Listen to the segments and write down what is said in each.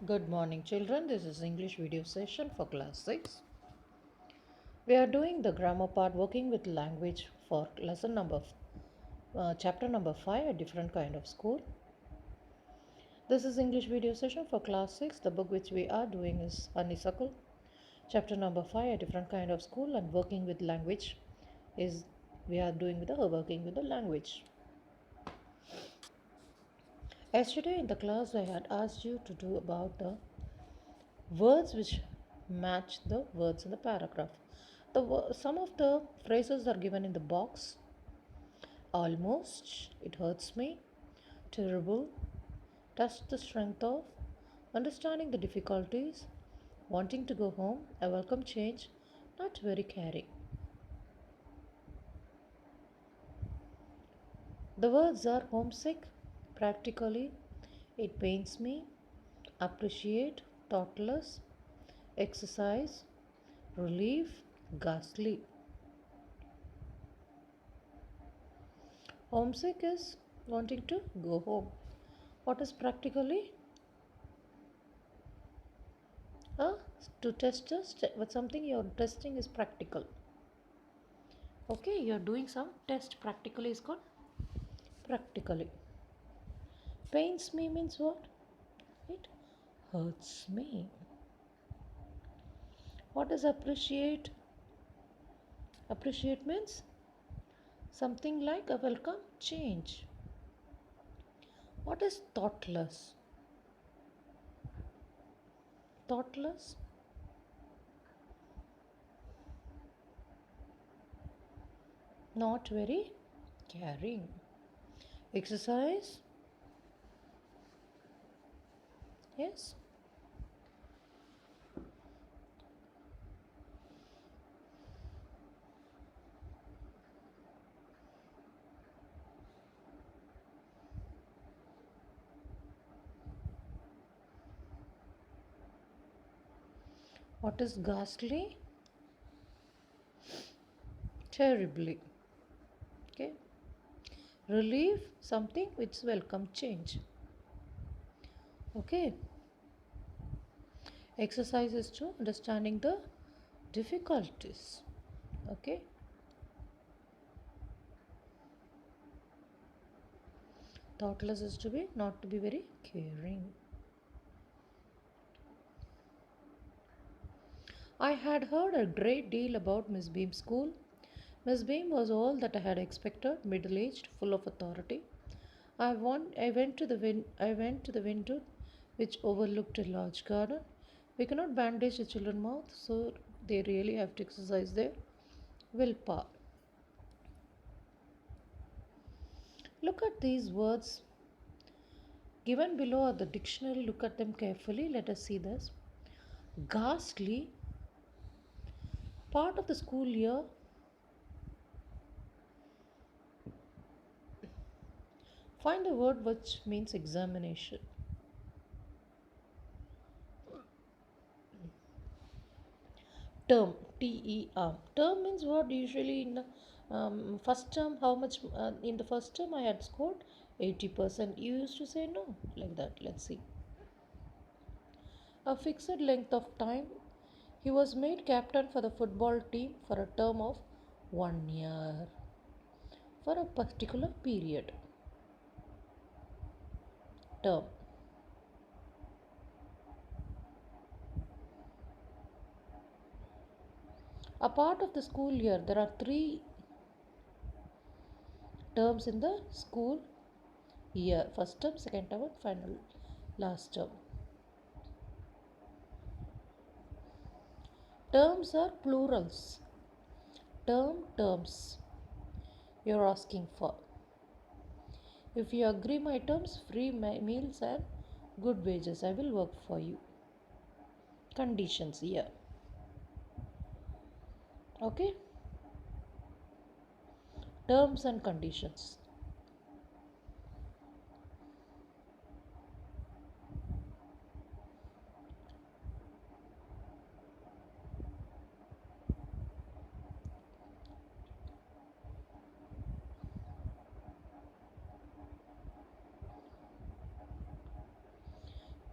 Good morning, children. This is English video session for class 6. We are doing the grammar part working with language for chapter number 5, a different kind of school. This is English video session for class 6. The book which we are doing is Honeysuckle. Chapter number 5, a different kind of school, and working with language is we are doing with the working with the language. Yesterday in the class I had asked you to do about the words which match the words in the paragraph. Some of the phrases are given in the box. Almost, it hurts me, terrible, touch the strength of, understanding the difficulties, wanting to go home, a welcome change, not very caring. The words are homesick, practically, it pains me, appreciate, thoughtless, exercise, relief, ghastly. Homesick is wanting to go home. What is practically? Uh, to test with something you're testing is practical. Okay, you're doing some test. Practically is called practically. Pains me means what? It hurts me. What is appreciate? Appreciate means something like a welcome change. What is thoughtless? Thoughtless, not very caring. Exercise, yes. What is ghastly? Terribly. Okay. Relief, something which welcome change. Okay. Exercise is to understanding the difficulties. Okay. Thoughtless is to be not to be very caring. I had heard a great deal about Miss Beam's school. Miss Beam was all that I had expected, middle-aged, full of authority. I went to the window which overlooked a large garden. We cannot bandage the children's mouth, so they really have to exercise their willpower. Look at these words given below are the dictionary. Look at them carefully. Let us see this. Ghastly, part of the school year. Find the word which means examination. Term, T-E-R. Term means what? Usually in the first term, how much? In the first term, I had scored 80%. You used to say no, like that. Let's see. A fixed length of time. He was made captain for the football team for a term of 1 year. For a particular period. Term. A part of the school year, there are 3 terms in the school year. First term, second term, and final last term. Terms are plurals. Terms you're asking for. If you agree my terms, free meals and good wages, I will work for you. Conditions here. Okay? Terms and conditions.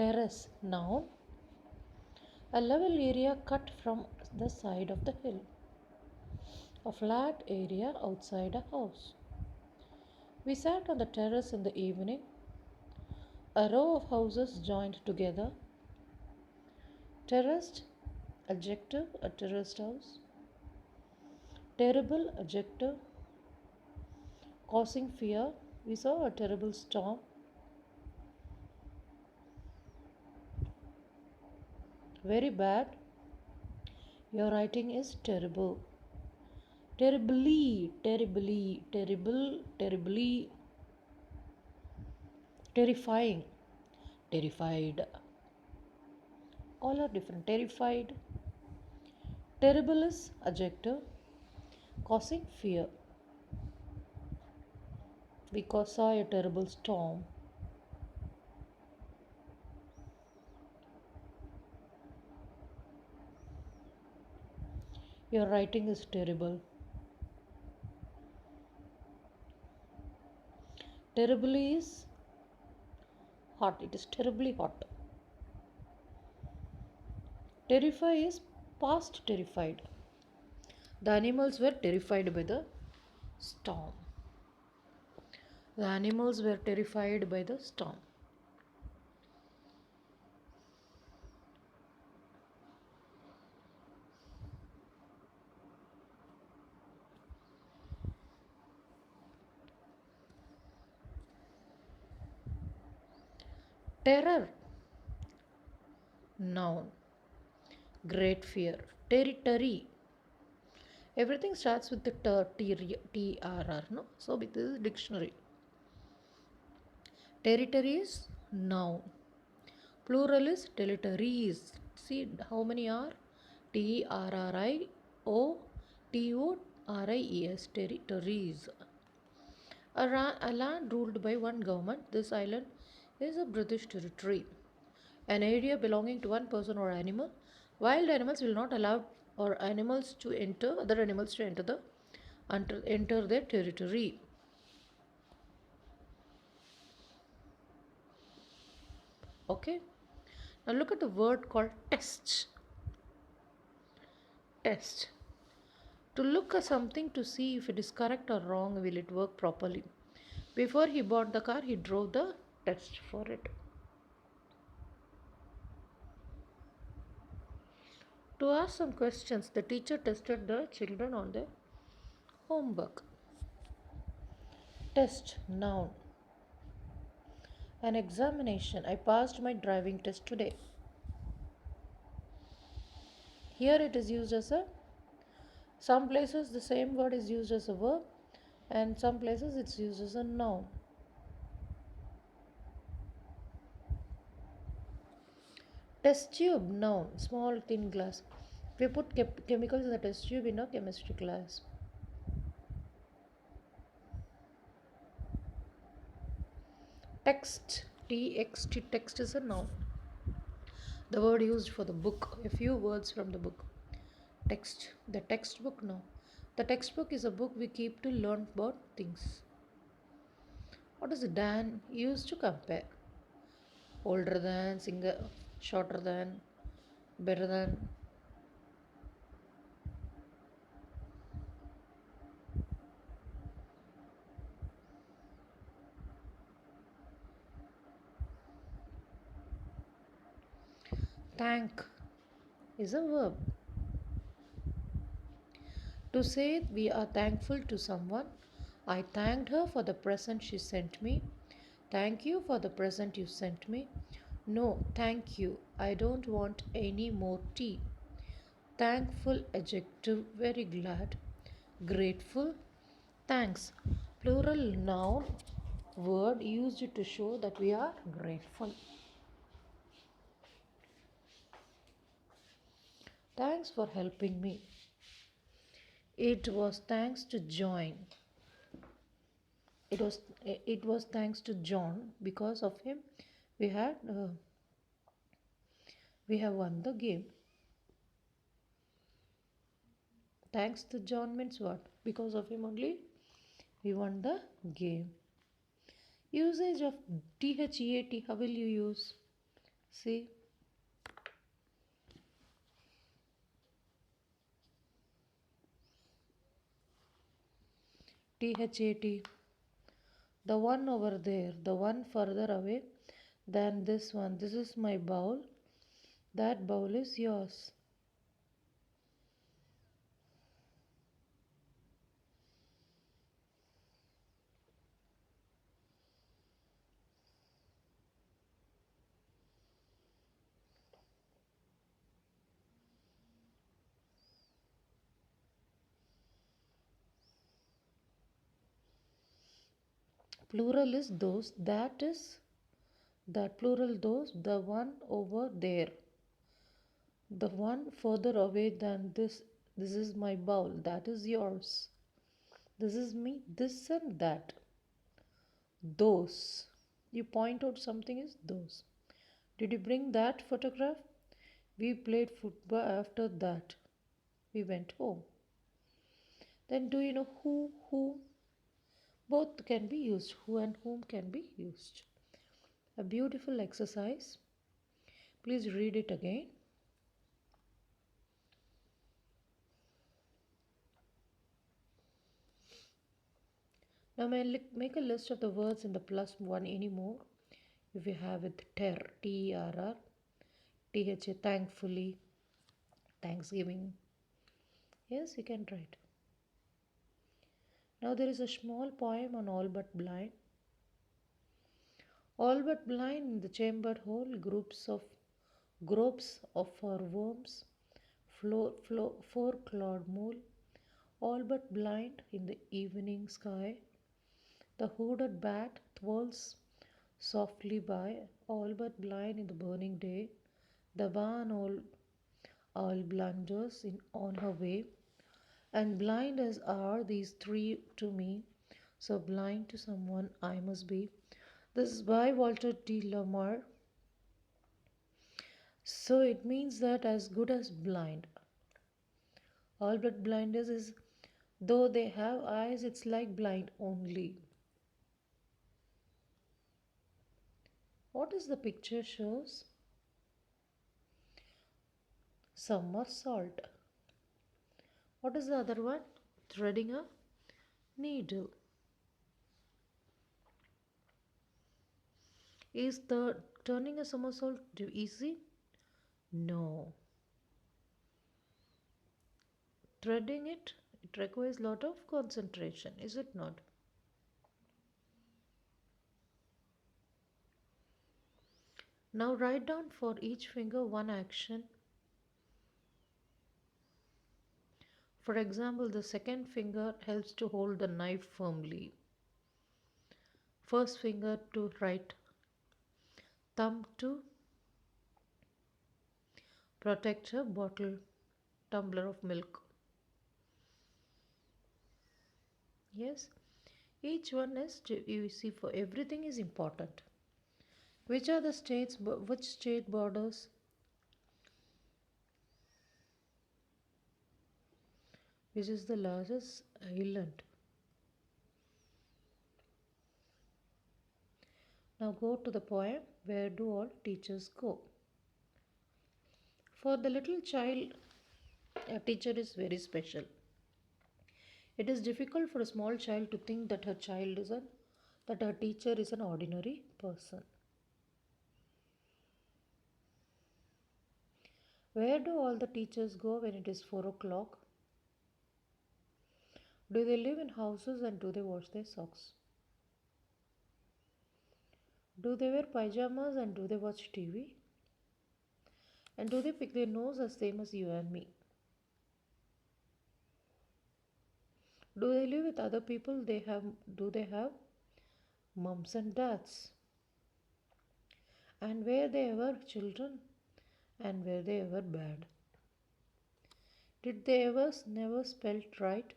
Terrace, noun. A level area cut from the side of the hill. A flat area outside a house. We sat on the terrace in the evening. A row of houses joined together. Terraced, adjective, a terraced house. Terrible, adjective, causing fear. We saw a terrible storm. Very bad. Your writing is terrible. Terribly, terribly, terrible, terribly. Terrifying, terrified. All are different. Terrified. Terrible is adjective, causing fear. We saw a terrible storm. Your writing is terrible. Terribly is hot. It is terribly hot. Terrify is past terrified. The animals were terrified by the storm. The animals were terrified by the storm. Terror, noun. Great fear. Territory. Everything starts with the TRR, no? So this is dictionary. Territory is noun. Plural is territories. See how many are? TRRIOTORIES. Territories. A land ruled by one government. This island is a British territory. An area belonging to one person or animal. Wild animals will not allow or animals to enter other animals to enter their territory. Okay. Now look at the word called test. Test. To look at something to see if it is correct or wrong, will it work properly. Before he bought the car, he drove the test for it. To ask some questions, the teacher tested the children on their homework. Test, noun. An examination. I passed my driving test today. Here it is used as a, some places the same word is used as a verb, and some places it's used as a noun. Test tube, noun. Small thin glass. We put chemicals in the test tube in a chemistry class. Text, TXT, text is a noun. The word used for the book, a few words from the book. Text, the textbook, no. The textbook is a book we keep to learn about things. What is than used to compare? Older than, shorter than, better than. Thank is a verb. To say we are thankful to someone, I thanked her for the present she sent me. Thank you for the present you sent me. No, thank you. I don't want any more tea. Thankful, adjective, very glad. Grateful, thanks. Plural noun, word used to show that we are grateful. Thanks for helping me. It was thanks to John. It was thanks to John. Because of him, we have won the game. Thanks to John means what? Because of him only we won the game. Usage of THEAT. How will you use? See, THAT. The one over there, the one further away than this one. This is my bowl. That bowl is yours. Plural is those. That is that plural those. The one over there. The one further away than this. This is my bowl. That is yours. This is me. This and that. Those. You point out something is those. Did you bring that photograph? We played football after that. We went home. Then do you know who, whom? Both can be used. Who and whom can be used. A beautiful exercise. Please read it again. Now make a list of the words in the plus one anymore. If you have it, ter, T-E-R-R, T-H-A, thankfully, Thanksgiving. Yes, you can write. Now there is a small poem on all but blind. All but blind in the chambered hole, groups of worms, four-clawed mole, all but blind in the evening sky. The hooded bat twirls softly by, all but blind in the burning day. The barn owl blunders on her way, and blind as are these three to me, so blind to someone I must be. This is by Walter D. Lamar. So it means that as good as blind. All but blinders is though they have eyes, it's like blind only. What is the picture shows? Somersault. What is the other one? Threading a needle. Is the turning a somersault easy? No. Threading it requires a lot of concentration, is it not? Now write down for each finger one action. For example, the second finger helps to hold the knife firmly. First finger to write, thumb to protect a bottle, tumbler of milk. Yes, each one is, you see, for everything is important. Which are the states, which state borders? Which is the largest island? Now go to the poem, where do all teachers go? For the little child, a teacher is very special. It is difficult for a small child to think that that her teacher is an ordinary person. Where do all the teachers go when it is 4 o'clock? Do they live in houses and do they wash their socks? Do they wear pajamas and do they watch TV? And do they pick their nose the same as you and me? Do they live with other people? Do they have mums and dads? And were they ever children? And were they ever bad? Did they ever never spelt right?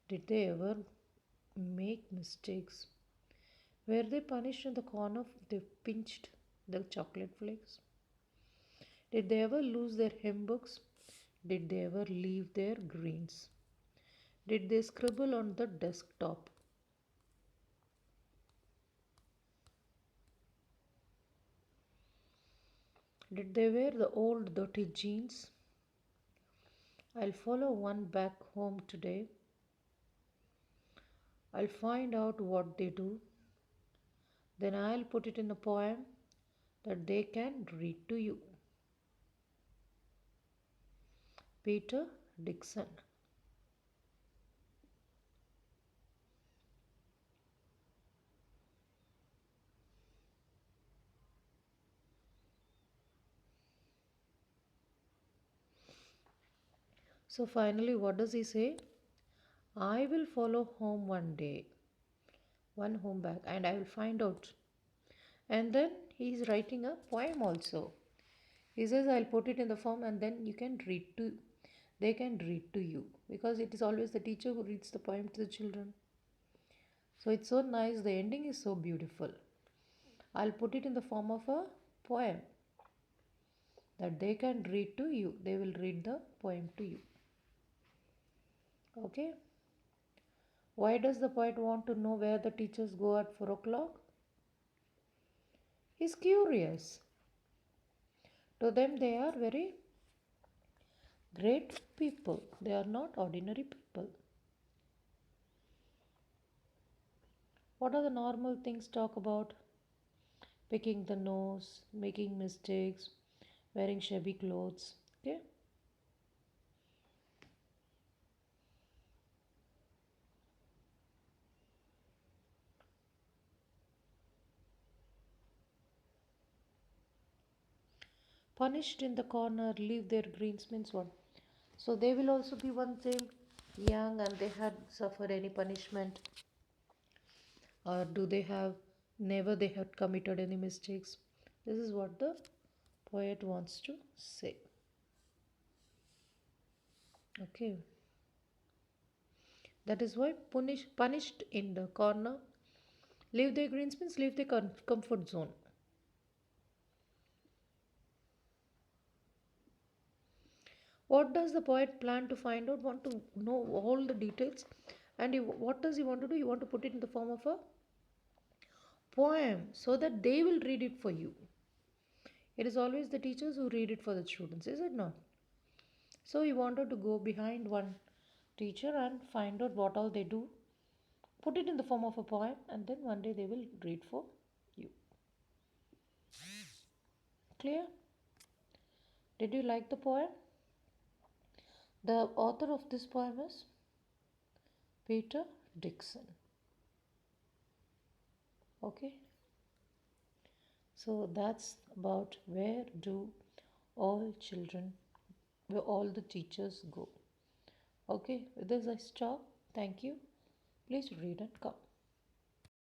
Did they ever make mistakes? Were they punished in the corner if they pinched the chocolate flakes? Did they ever lose their hymn books? Did they ever leave their greens? Did they scribble on the desktop? Did they wear the old dirty jeans? I'll follow one back home today. I'll find out what they do. Then I'll put it in a poem that they can read to you. Peter Dixon. So finally, what does he say? I will follow home one day, one home back, and I will find out. And then he is writing a poem also. He says, I'll put it in the form and then you can read to, they can read to you. Because it is always the teacher who reads the poem to the children. So it's so nice. The ending is so beautiful. I'll put it in the form of a poem that they can read to you. They will read the poem to you. Okay. Why does the poet want to know where the teachers go at 4 o'clock? He's curious. To them, they are very great people. They are not ordinary people. What are the normal things talk about? Picking the nose, making mistakes, wearing shabby clothes. Okay. Punished in the corner, leave their greens means what? So they will also be one same young and they had suffered any punishment, or do they have never they had committed any mistakes? This is what the poet wants to say. Okay. That is why punished in the corner, leave their greens means leave their comfort zone. What does the poet plan to find out? Want to know all the details, and what does he want to do? He want to put it in the form of a poem so that they will read it for you. It is always the teachers who read it for the students, is it not? So he wanted to go behind one teacher and find out what all they do, put it in the form of a poem, and then one day they will read for you. Clear? Did you like the poem? The author of this poem is Peter Dixon. Okay, so that's about where do all children, where all the teachers go. Okay, with this I stop. Thank you. Please read and come.